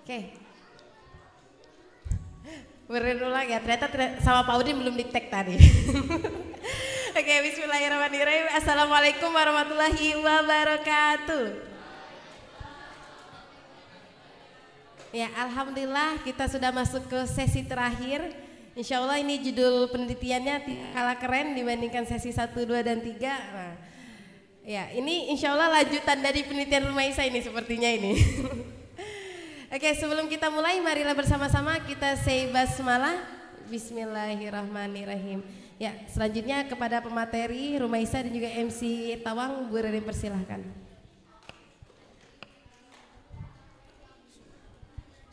Oke. Berulang ya, ternyata sama Pak Udin belum di-tag tadi. Oke, bismillahirrahmanirrahim. Assalamualaikum warahmatullahi wabarakatuh. Ya, alhamdulillah kita sudah masuk ke sesi terakhir. Insya Allah ini judul penelitiannya kalah keren dibandingkan sesi 1, 2, dan 3. Nah, ya, ini insya Allah lanjutan dari penelitian Rumaisa ini sepertinya ini. Oke, sebelum kita mulai, marilah bersama-sama kita say basmalah. Bismillahirrahmanirrahim. Ya, selanjutnya kepada pemateri Rumaisa dan juga MC Tawang, Bu Ririn persilahkan.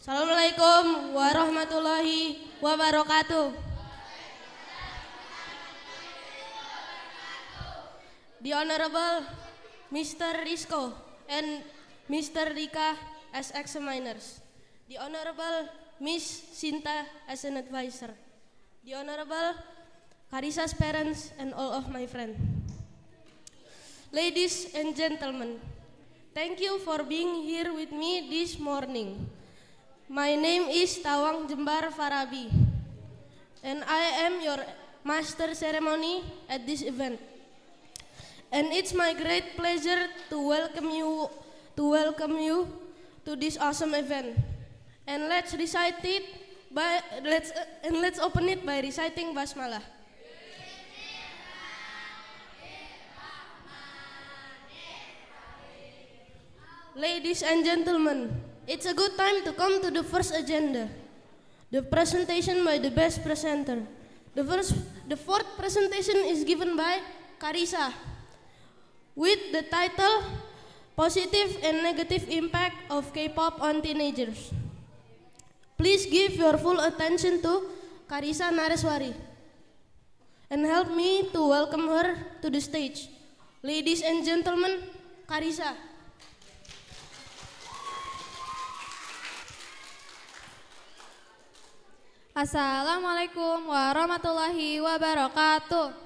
Assalamualaikum warahmatullahi wabarakatuh. The Honorable Mr. Risco and Mr. Rika as examiners. The Honorable Miss Sinta as an advisor. The Honorable Karisa's parents and all of my friends. Ladies and gentlemen, thank you for being here with me this morning. My name is Tawang Jembar Farabi, and I am your master ceremony at this event. And it's my great pleasure to welcome you to this awesome event. And let's open it by reciting basmalah. Ladies and gentlemen, it's a good time to come to the first agenda, the presentation by the best presenter. The fourth presentation is given by Karisa with the title Positive and Negative Impact of K-pop on Teenagers. Please give your full attention to Karisa Nareswari and help me to welcome her to the stage. Ladies and gentlemen, Karisa. Assalamualaikum warahmatullahi wabarakatuh.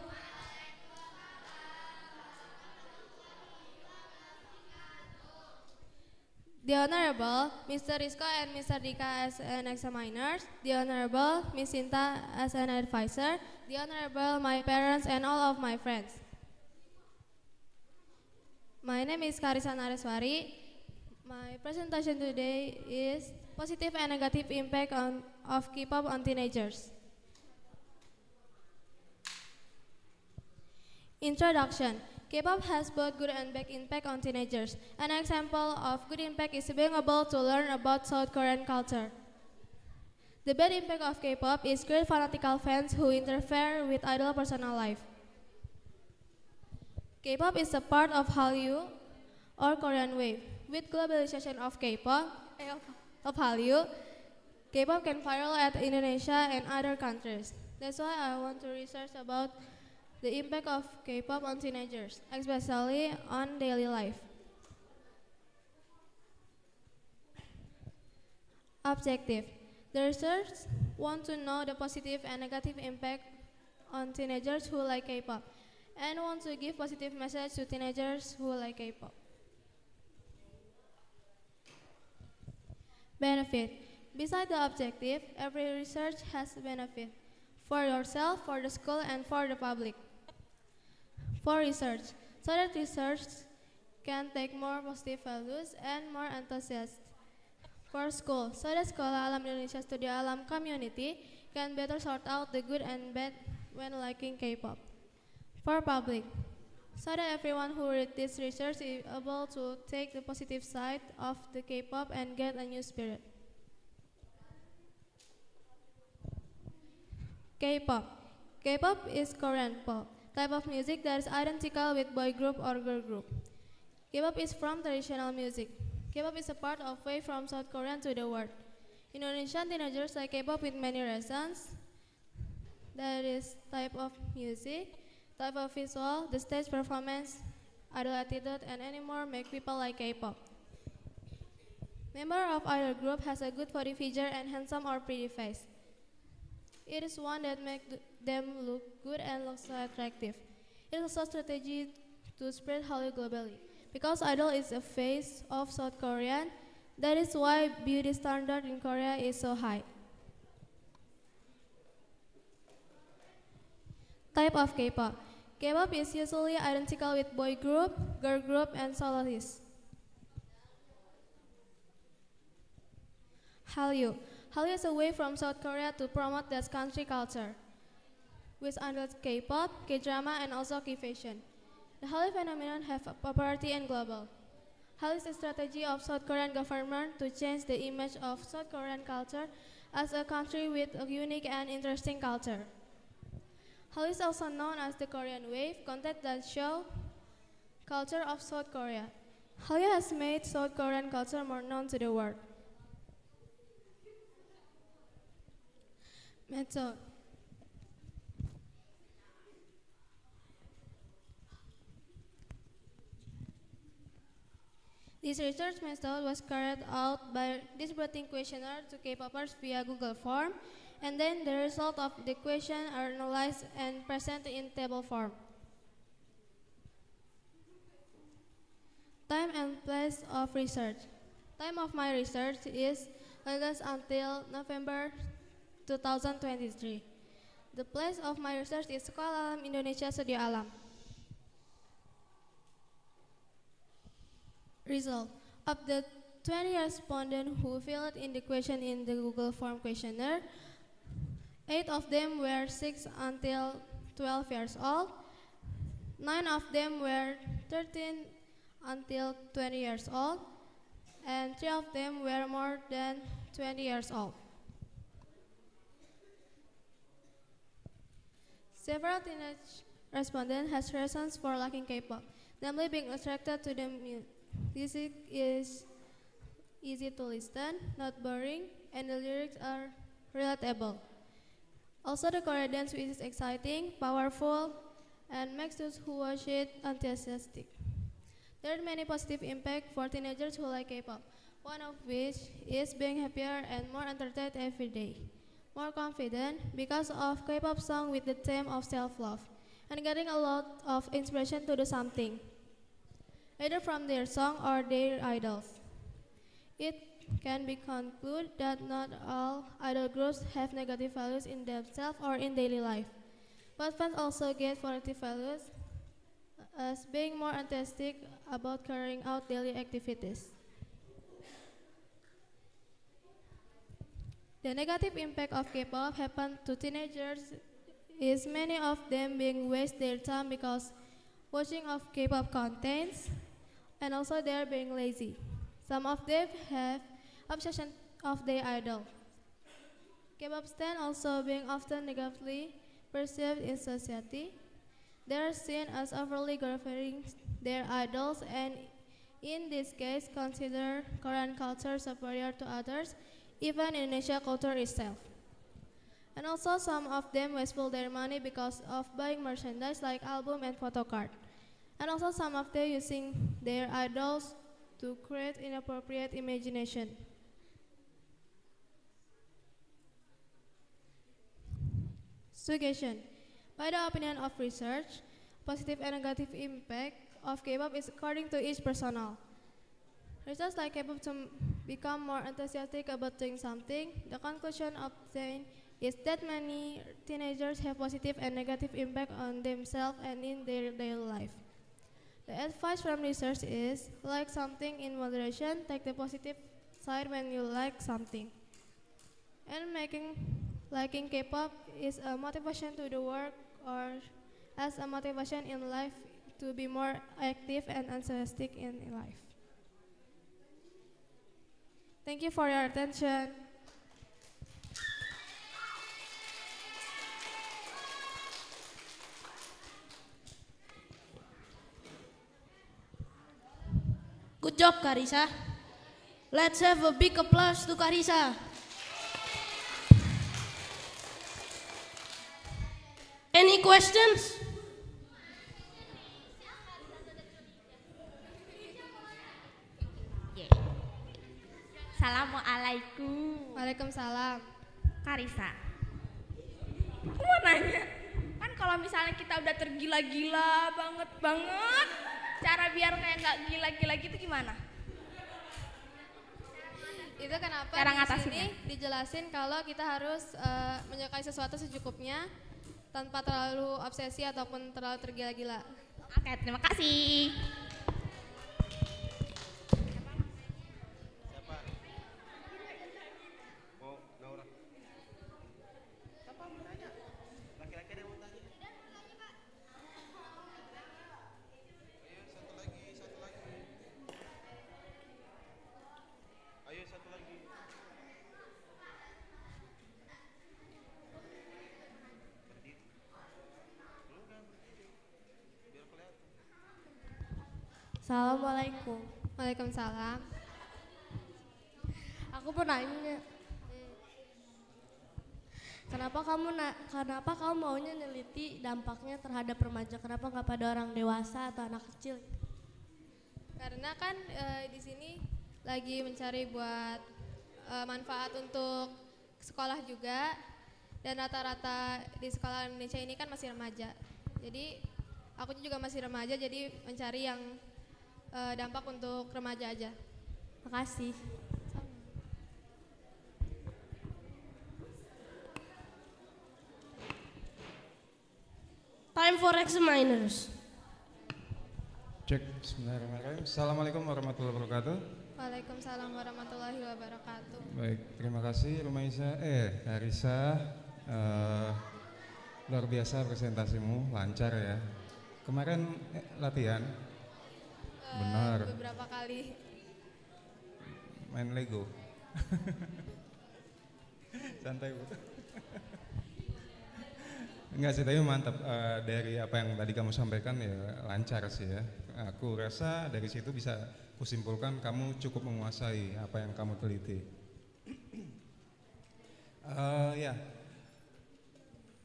The Honorable Mr. Risco and Mr. Dika as an examiners, the Honorable Miss Sinta as an advisor, the Honorable my parents and all of my friends. My name is Karisa Nareswari. My presentation today is Positive and Negative Impact of K-pop on Teenagers. Introduction. K-pop has both good and bad impact on teenagers. An example of good impact is being able to learn about South Korean culture. The bad impact of K-pop is great fanatical fans who interfere with idol personal life. K-pop is a part of Hallyu or Korean wave. With globalization of K-pop, Hallyu, K-pop can viral at Indonesia and other countries. That's why I want to research about the impact of K-pop on teenagers, especially on daily life. Objective. The research want to know the positive and negative impact on teenagers who like K-pop and want to give positive message to teenagers who like K-pop. Benefit. Besides the objective, every research has a benefit for yourself, for the school, and for the public. For research, so that research can take more positive values and more enthusiasm. For school, so that Sekolah Alam Indonesia Studio Alam community can better sort out the good and bad when liking K-pop. For public, so that everyone who read this research is able to take the positive side of the K-pop and get a new spirit. K-pop. K-pop is Korean pop type of music that is identical with boy group or girl group. K-pop is from traditional music. K-pop is a part of way from South Korea to the world. Indonesian teenagers like K-pop with many reasons. That is type of music, type of visual, the stage performance, idol attitude, and any more make people like K-pop. Member of idol group has a good body figure and handsome or pretty face. It is one that makes them look good and look so attractive. It is also a strategy to spread Hallyu globally. Because idol is a face of South Korean, That is why beauty standard in Korea is so high. Type of K-pop. K-pop is usually identical with boy group, girl group, and soloists. Hallyu. Hallyu is a way from South Korea to promote that country culture, which includes K-pop, K-drama, and also K-fashion. The Hallyu phenomenon have a popularity and global. Hallyu is a strategy of South Korean government to change the image of South Korean culture as a country with a unique and interesting culture. Hallyu is also known as the Korean Wave, content that show culture of South Korea. Hallyu has made South Korean culture more known to the world. Method. This research method was carried out by distributing questionnaire to K-popers via Google Form, and then the result of the question are analyzed and presented in table form. Time and place of research. Time of my research is August until November 2023. The place of my research is Sekolah Alam Indonesia Studio Alam. Result. Of the 20 respondents who filled in the question in the Google Form questionnaire, 8 of them were 6 until 12 years old, 9 of them were 13 until 20 years old, and 3 of them were more than 20 years old. Several teenage respondents has reasons for liking K-pop, namely being attracted to the music is easy to listen, not boring, and the lyrics are relatable. Also, the Korean dance which is exciting, powerful, and makes those who watch it enthusiastic. There are many positive impacts for teenagers who like K-pop, one of which is being happier and more entertained every day, more confident because of K-pop song with the theme of self-love, and getting a lot of inspiration to do something, either from their song or their idols. It can be concluded that not all idol groups have negative values in themselves or in daily life, but fans also get positive values as being more enthusiastic about carrying out daily activities. The negative impact of K-pop happen to teenagers is many of them being waste their time because watching of K-pop contents, and also they are being lazy. Some of them have obsession of their idol. K-pop stans also being often negatively perceived in society. They are seen as overly glorifying their idols, and in this case consider Korean culture superior to others, even Indonesia culture itself. And also some of them wasteful their money because of buying merchandise like album and photo card. And also some of them using their idols to create inappropriate imagination. Suggestion. By the opinion of research, positive and negative impact of K-pop is according to each personal. Research like K-pop to become more enthusiastic about doing something. The conclusion obtained is that many teenagers have positive and negative impact on themselves and in their daily life. The advice from research is, like something in moderation, take the positive side when you like something. And liking K-pop is a motivation to the work or as a motivation in life to be more active and enthusiastic in life. Thank you for your attention. Good job, Karissa. Let's have a big applause to Karissa. Any questions? Assalamualaikum. Waalaikumsalam. Karissa, aku mau nanya, kan kalau misalnya kita udah tergila-gila banget, cara biar kayak nggak gila-gila gitu gimana? Itu kenapa cara di ngatasinnya. sini dijelasin kalau kita harus menyukai sesuatu secukupnya tanpa terlalu obsesi ataupun terlalu tergila-gila. Oke, terima kasih. Assalamualaikum. Waalaikumsalam. Aku mau nanya. Kenapa kamu maunya neliti dampaknya terhadap remaja? Kenapa nggak pada orang dewasa atau anak kecil? Karena kan di sini lagi mencari buat manfaat untuk sekolah juga, dan rata-rata di sekolah Indonesia ini kan masih remaja. Jadi aku juga masih remaja, jadi mencari yang dampak untuk remaja aja. Makasih. Time for examiners. Cek, bismillahirrahmanirrahim. Assalamualaikum warahmatullahi wabarakatuh. Waalaikumsalam warahmatullahi wabarakatuh. Baik, terima kasih Karissa. Luar biasa presentasimu, lancar ya. Kemarin latihan? Benar. Beberapa kali. Main Lego. Santai Bu. Enggak sih, tapi mantap. Dari apa yang tadi kamu sampaikan ya lancar sih ya. Aku rasa dari situ bisa kusimpulkan kamu cukup menguasai apa yang kamu teliti. Ya,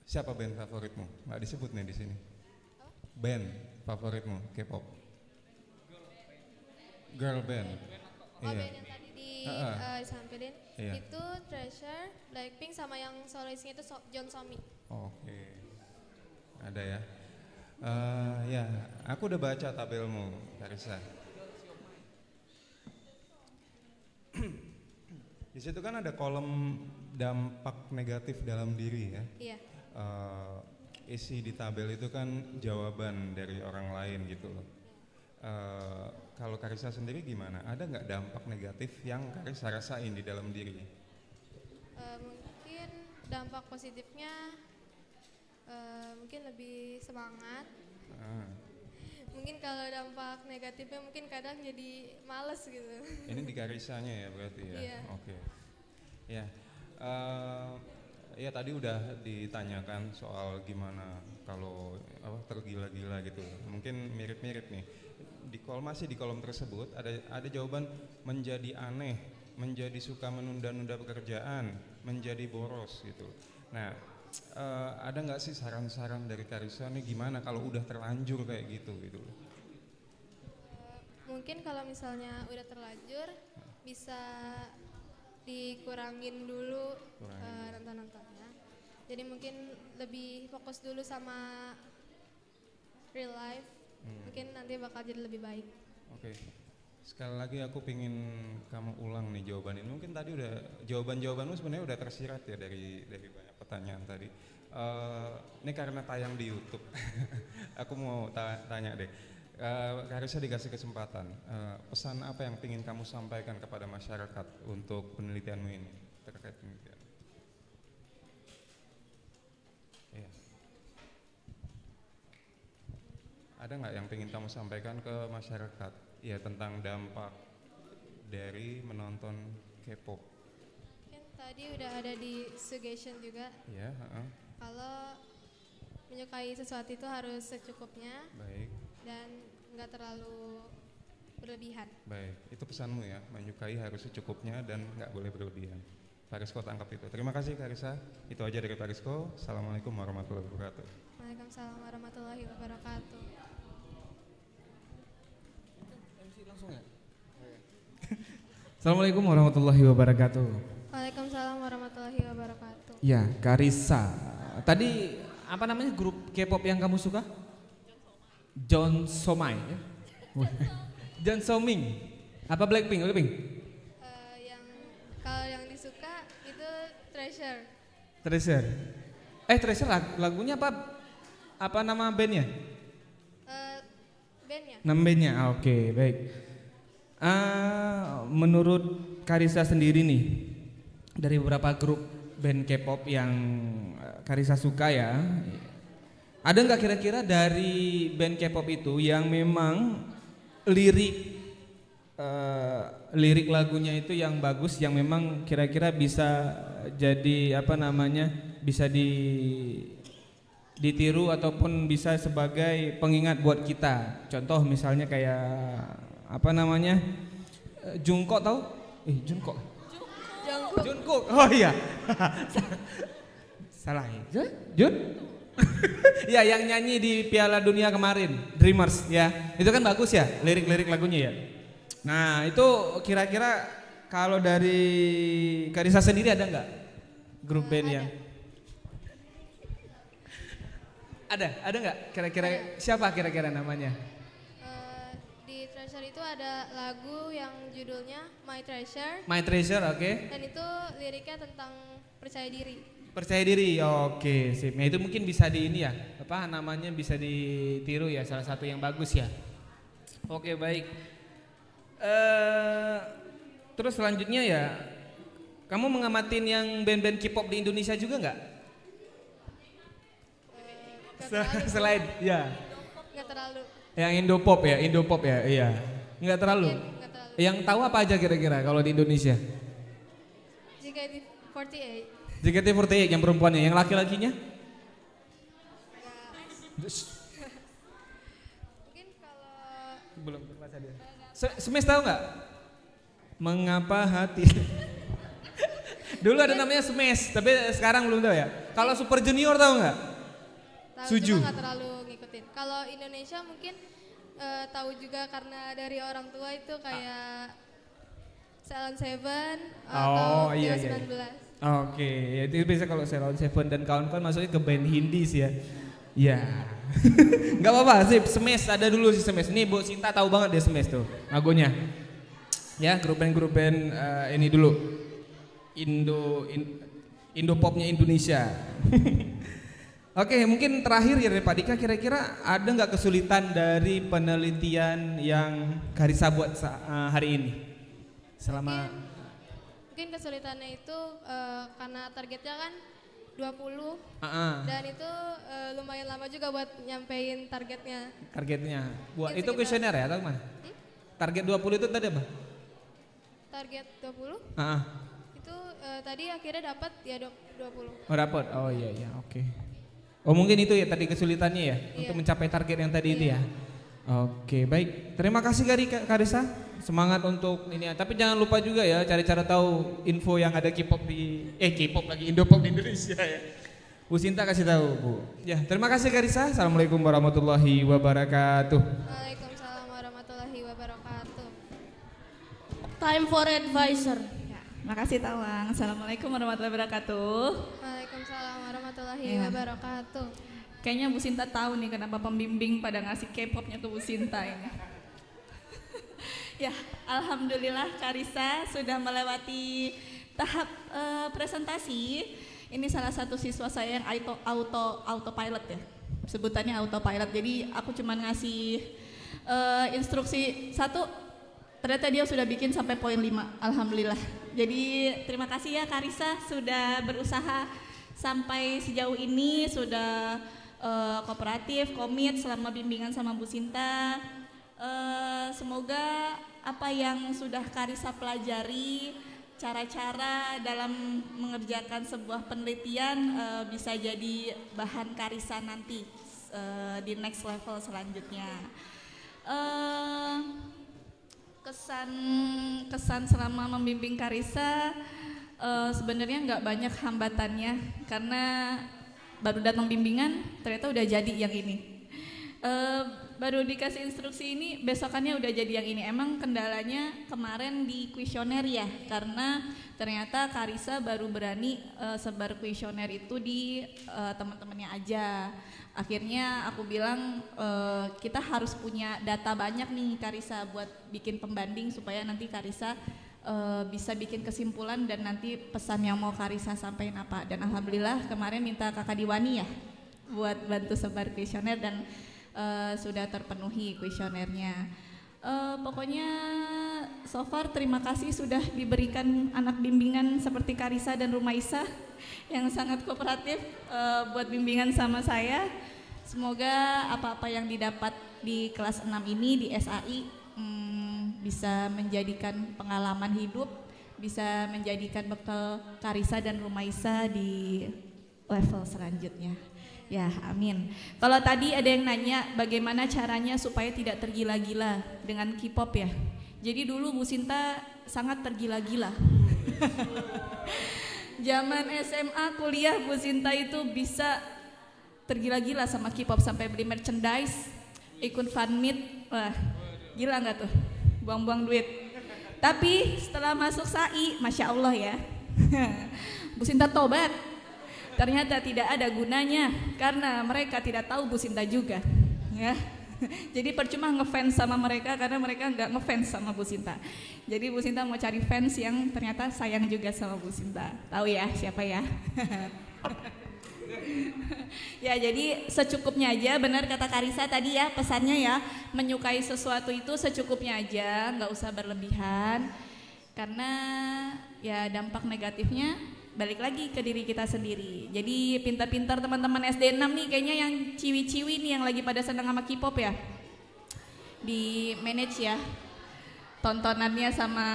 siapa band favoritmu? Nggak disebut nih di sini. Band favoritmu K-pop? Girl band. Band yang tadi disampaikan Iya. itu Treasure, Blackpink, sama yang soloisnya itu John Somi. Oke, ada ya. Ya, aku udah baca tabelmu, Karissa. Di situ kan ada kolom dampak negatif dalam diri ya. Iya. Isi di tabel itu kan jawaban dari orang lain gitu loh. Kalau Karissa sendiri gimana? Ada nggak dampak negatif yang Karissa rasain di dalam diri? Mungkin dampak positifnya mungkin lebih semangat. Mungkin kalau dampak negatifnya mungkin kadang jadi males gitu. Ini di Karissanya ya berarti ya? Iya. Oke. Ya, ya tadi udah ditanyakan soal gimana kalau tergila-gila gitu. Mungkin mirip-mirip nih. Masih di kolom tersebut ada jawaban menjadi aneh, menjadi suka menunda-nunda pekerjaan, menjadi boros gitu. Nah, ada nggak sih saran-saran dari Karissa nih gimana kalau udah terlanjur kayak gitu gitu? Mungkin kalau misalnya udah terlanjur bisa dikurangin dulu nonton-nontonnya. Jadi mungkin lebih fokus dulu sama real life. Mungkin nanti bakal jadi lebih baik. Oke. Sekali lagi aku pingin kamu ulang nih jawaban ini. Mungkin tadi udah jawabanmu sebenarnya udah tersirat ya dari banyak pertanyaan tadi. Ini karena tayang di YouTube. Aku mau tanya deh. Karissa dikasih kesempatan. Pesan apa yang ingin kamu sampaikan kepada masyarakat untuk penelitianmu ini terkait penelitian? Iya. Ada nggak yang ingin kamu sampaikan ke masyarakat? Ya tentang dampak dari menonton K-pop. Mungkin tadi udah ada di suggestion juga. Ya. Kalau menyukai sesuatu itu harus secukupnya. Baik. Dan nggak terlalu berlebihan. Baik, itu pesanmu ya, menyukai harus secukupnya dan nggak boleh berlebihan. Parisko tangkap itu. Terima kasih Karissa. Itu aja dari Parisko. Assalamualaikum warahmatullahi wabarakatuh. Waalaikumsalam warahmatullahi wabarakatuh. Assalamualaikum warahmatullahi wabarakatuh. Waalaikumsalam warahmatullahi wabarakatuh. Ya, Karissa. Tadi apa namanya grup K-pop yang kamu suka? John Somai ya? John Soming. Apa Blackpink? Yang Kalau yang disuka itu Treasure. Treasure. Treasure lagunya apa? Apa nama bandnya? Bandnya. Nama bandnya, oke, baik. Menurut Karissa sendiri nih, dari beberapa grup band K-pop yang Karissa suka ya, ada nggak kira-kira dari band K-pop itu yang memang lirik lagunya itu yang bagus, yang memang kira-kira bisa jadi bisa ditiru ataupun bisa sebagai pengingat buat kita. Contoh misalnya kayak Jungkook, tahu? Jungkook. Oh iya. Salah ya? Jun? Ya, yang nyanyi di Piala Dunia kemarin, Dreamers ya. Itu kan bagus ya lirik-lirik lagunya ya. Nah, itu kira-kira kalau dari Karissa sendiri ada nggak grup band yang ada nggak kira-kira siapa kira-kira namanya? Di Treasure itu ada lagu yang judulnya My Treasure. My Treasure, oke. Dan itu liriknya tentang percaya diri. Percaya diri, oke, sip. Nah, itu mungkin bisa bisa ditiru ya, salah satu yang bagus ya. Oke, baik. Terus selanjutnya ya, kamu mengamatin yang band-band K-pop di Indonesia juga nggak? Selain, ya. Nggak terlalu. Yang Indopop ya, iya. Nggak terlalu. Nggak terlalu. Yang tahu apa aja kira-kira kalau di Indonesia? JKT48. JKT48 yang perempuannya, yang laki-lakinya? Mungkin kalau Belum terbaca dia. Smash tahu nggak? Mengapa hati? Dulu ada namanya Smash, tapi sekarang belum tahu ya. Kalau Super Junior tahu nggak? Suju. Cuma nggak terlalu ngikutin. Kalau Indonesia mungkin tahu juga karena dari orang tua itu kayak Salon Seven atau iya. 19. Oke, ya itu biasa kalau Salon Seven dan kawan-kawan masuknya ke band Hindi sih ya. Ya, nggak apa-apa sih. Smash ada dulu sih Smash. Nih Bu Sinta tahu banget dia Smash tuh lagunya. Ya, grup band ini dulu. Indopopnya Indonesia. Oke, mungkin terakhir ya dari Pak Dika, kira-kira ada nggak kesulitan dari penelitian yang Karissa buat hari ini? Mungkin kesulitannya itu karena targetnya kan 20 dan itu lumayan lama juga buat nyampein targetnya. Buat itu kuesioner ya atau mana? Target 20 itu tadi apa? Target 20? Itu tadi akhirnya dapat ya 20. Oh dapat, oh iya oke. Oh mungkin itu ya tadi kesulitannya ya untuk mencapai target yang tadi itu ya. Oke baik, terima kasih Karissa, semangat untuk ini. Tapi jangan lupa juga ya cari cara tahu info yang ada K-pop Indopop di Indonesia ya. Bu Sinta kasih tahu Bu. Ya terima kasih Karissa. Assalamualaikum warahmatullahi wabarakatuh. Waalaikumsalam warahmatullahi wabarakatuh. Time for advisor. Makasih Tawang. Assalamualaikum warahmatullahi wabarakatuh. Waalaikumsalam warahmatullahi wabarakatuh. Kayaknya Bu Sinta tahu nih kenapa pembimbing pada ngasih K-popnya ke Bu Sinta ini. Ya, alhamdulillah Karissa sudah melewati tahap presentasi. Ini salah satu siswa saya yang autopilot ya. Sebutannya autopilot. Jadi aku cuma ngasih instruksi 1. Ternyata dia sudah bikin sampai poin 5, alhamdulillah. Jadi terima kasih ya Karissa sudah berusaha sampai sejauh ini, sudah kooperatif, komit selama bimbingan sama Bu Sinta. Semoga apa yang sudah Karissa pelajari, cara-cara dalam mengerjakan sebuah penelitian bisa jadi bahan Karissa nanti di next level selanjutnya. Kesan selama membimbing Karissa sebenarnya nggak banyak hambatannya karena baru datang bimbingan ternyata udah jadi yang ini. Baru dikasih instruksi ini besokannya udah jadi yang ini. Emang kendalanya kemarin di kuesioner ya, karena ternyata Karissa baru berani sebar kuesioner itu di teman-temannya aja. Akhirnya aku bilang kita harus punya data banyak nih Karissa buat bikin pembanding supaya nanti Karissa bisa bikin kesimpulan dan nanti pesan yang mau Karisa sampaikan apa. Dan alhamdulillah kemarin minta Kakak Diwani ya buat bantu sebar kuesioner dan sudah terpenuhi kuesionernya. Pokoknya so far terima kasih sudah diberikan anak bimbingan seperti Karisa dan Rumaisa yang sangat kooperatif buat bimbingan sama saya. Semoga apa-apa yang didapat di kelas 6 ini di SAI bisa menjadikan pengalaman hidup, bisa menjadikan bekal Karisa dan Rumaisa di level selanjutnya. Ya, amin. Kalau tadi ada yang nanya bagaimana caranya supaya tidak tergila-gila dengan K-pop ya. Jadi dulu Bu Sinta sangat tergila-gila. Zaman SMA kuliah Bu Sinta itu bisa tergila-gila sama K-pop sampai beli merchandise, ikut fan meet. Wah, gila nggak tuh? Buang-buang duit. Tapi setelah masuk SAI, Masya Allah ya, Bu Sinta tobat. Ternyata tidak ada gunanya karena mereka tidak tahu Bu Sinta juga ya. Jadi percuma ngefans sama mereka karena mereka nggak ngefans sama Bu Sinta. Jadi Bu Sinta mau cari fans yang ternyata sayang juga sama Bu Sinta. Tahu ya siapa ya? Ya jadi secukupnya aja, benar kata Karisa tadi ya, pesannya ya, menyukai sesuatu itu secukupnya aja, nggak usah berlebihan. Karena ya dampak negatifnya balik lagi ke diri kita sendiri. Jadi pintar-pintar teman-teman SD 6 nih kayaknya yang ciwi-ciwi nih yang lagi pada senang sama K-pop ya, di manage ya tontonannya sama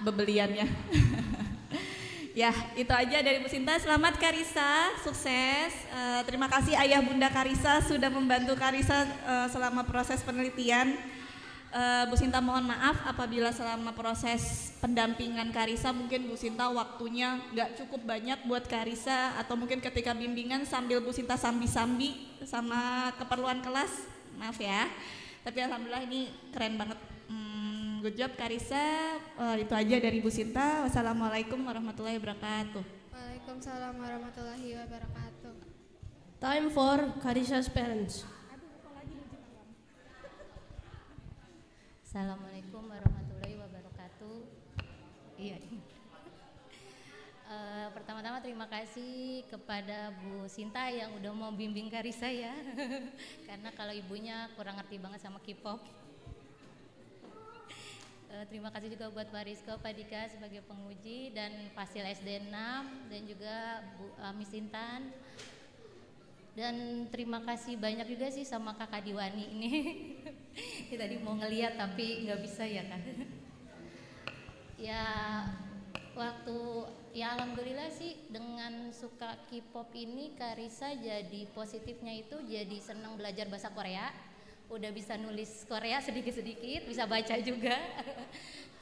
bebeliannya. Ya itu aja dari Bu Sinta. Selamat Karisa, sukses. Terima kasih ayah bunda Karisa sudah membantu Karisa selama proses penelitian. Bu Sinta mohon maaf apabila selama proses pendampingan Karisa mungkin Bu Sinta waktunya nggak cukup banyak buat Karisa, atau mungkin ketika bimbingan sambil Bu Sinta sambi-sambi sama keperluan kelas, maaf ya. Tapi alhamdulillah ini keren banget. Good job Karisa. Itu aja dari Bu Sinta. Wassalamualaikum warahmatullahi wabarakatuh. Waalaikumsalam warahmatullahi wabarakatuh. Time for Karisa's parents. Assalamualaikum warahmatullahi wabarakatuh. Iya. Pertama-tama terima kasih kepada Bu Sinta yang udah mau bimbing Karisa ya. Karena kalau ibunya kurang ngerti banget sama K-pop. Terima kasih juga buat Pak Rizko, Pak Dika sebagai penguji, dan Fasil SD 6 dan juga Bu Miss Intan. Dan terima kasih banyak juga sih sama Kakak Diwani ini. Tadi mau ngeliat tapi nggak bisa ya kan. Ya waktu ya alhamdulillah sih dengan suka K-pop ini Karisa jadi positifnya itu jadi senang belajar bahasa Korea. Udah bisa nulis Korea sedikit-sedikit, bisa baca juga.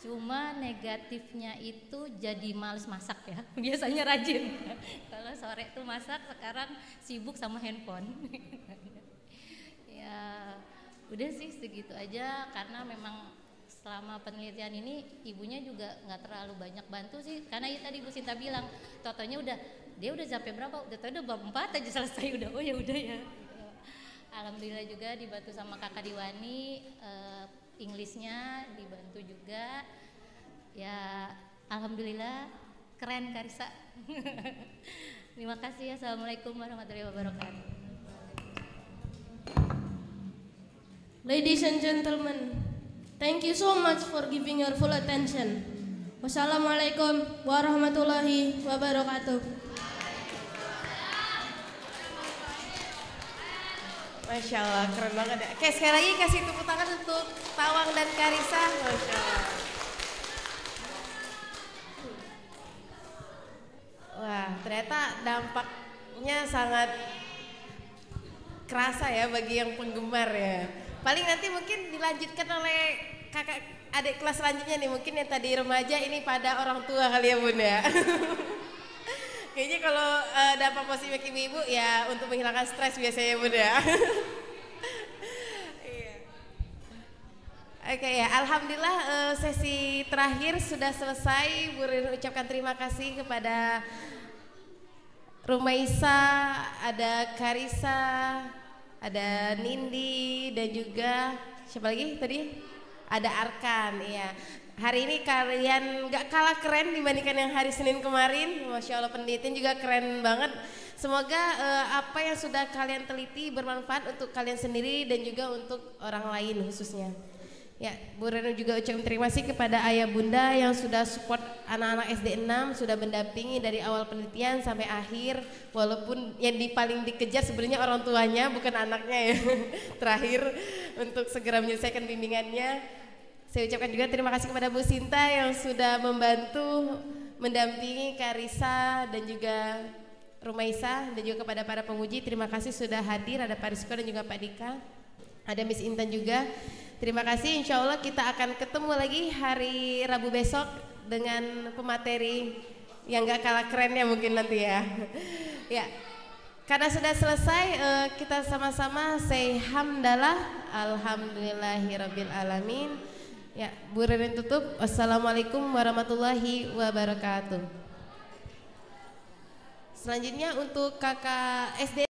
Cuma negatifnya itu jadi males masak ya. Biasanya rajin. Kalau sore tuh masak, sekarang sibuk sama handphone. Ya udah sih segitu aja, karena memang selama penelitian ini ibunya juga nggak terlalu banyak bantu sih. Karena ya tadi Bu Sinta bilang, totalnya dia udah sampai berapa? Udah bab 4 aja selesai udah. Oh ya udah ya. Alhamdulillah juga dibantu sama Kakak Diwani, Inggrisnya dibantu juga. Ya alhamdulillah keren Karisa. Terima kasih. Assalamualaikum warahmatullahi wabarakatuh. Ladies and gentlemen, thank you so much for giving your full attention. Wassalamualaikum warahmatullahi wabarakatuh. Masya Allah, keren banget ya. Oke, sekali lagi kasih tepuk tangan untuk Tawang dan Karisa. Masya Allah. Wah, ternyata dampaknya sangat kerasa ya bagi yang penggemar ya. Paling nanti mungkin dilanjutkan oleh kakak adik kelas selanjutnya nih. Mungkin yang tadi remaja ini pada orang tua kali ya Bun ya. Kayaknya kalau dampak positif ibu-ibu ya untuk menghilangkan stres biasanya Bun ya. Oke ya, alhamdulillah sesi terakhir sudah selesai. Bu Rin ucapkan terima kasih kepada Rumaisa, ada Karisa, ada Nindi, dan juga siapa lagi tadi? Ada Arkan ya. hari ini kalian gak kalah keren dibandingkan yang hari Senin kemarin. Masya Allah, penelitian juga keren banget. Semoga apa yang sudah kalian teliti bermanfaat untuk kalian sendiri dan juga untuk orang lain khususnya. Ya, Bu Reno juga ucapkan terima kasih kepada ayah bunda yang sudah support anak-anak SD 6, sudah mendampingi dari awal penelitian sampai akhir. Walaupun yang paling dikejar sebenarnya orang tuanya bukan anaknya ya. Terakhir untuk segera menyelesaikan bimbingannya. Saya ucapkan juga terima kasih kepada Bu Sinta yang sudah membantu mendampingi Karisa dan juga Rumaisa, dan juga kepada para penguji. Terima kasih sudah hadir, ada Pak Rizko dan juga Pak Dika, ada Miss Intan juga. Terima kasih, insya Allah kita akan ketemu lagi hari Rabu besok dengan pemateri yang gak kalah kerennya mungkin nanti ya. Ya, karena sudah selesai kita sama-sama say hamdalah, alhamdulillahirabbil alamin. Ya, Bu Ririn tutup. Wassalamualaikum warahmatullahi wabarakatuh. Selanjutnya untuk kakak SD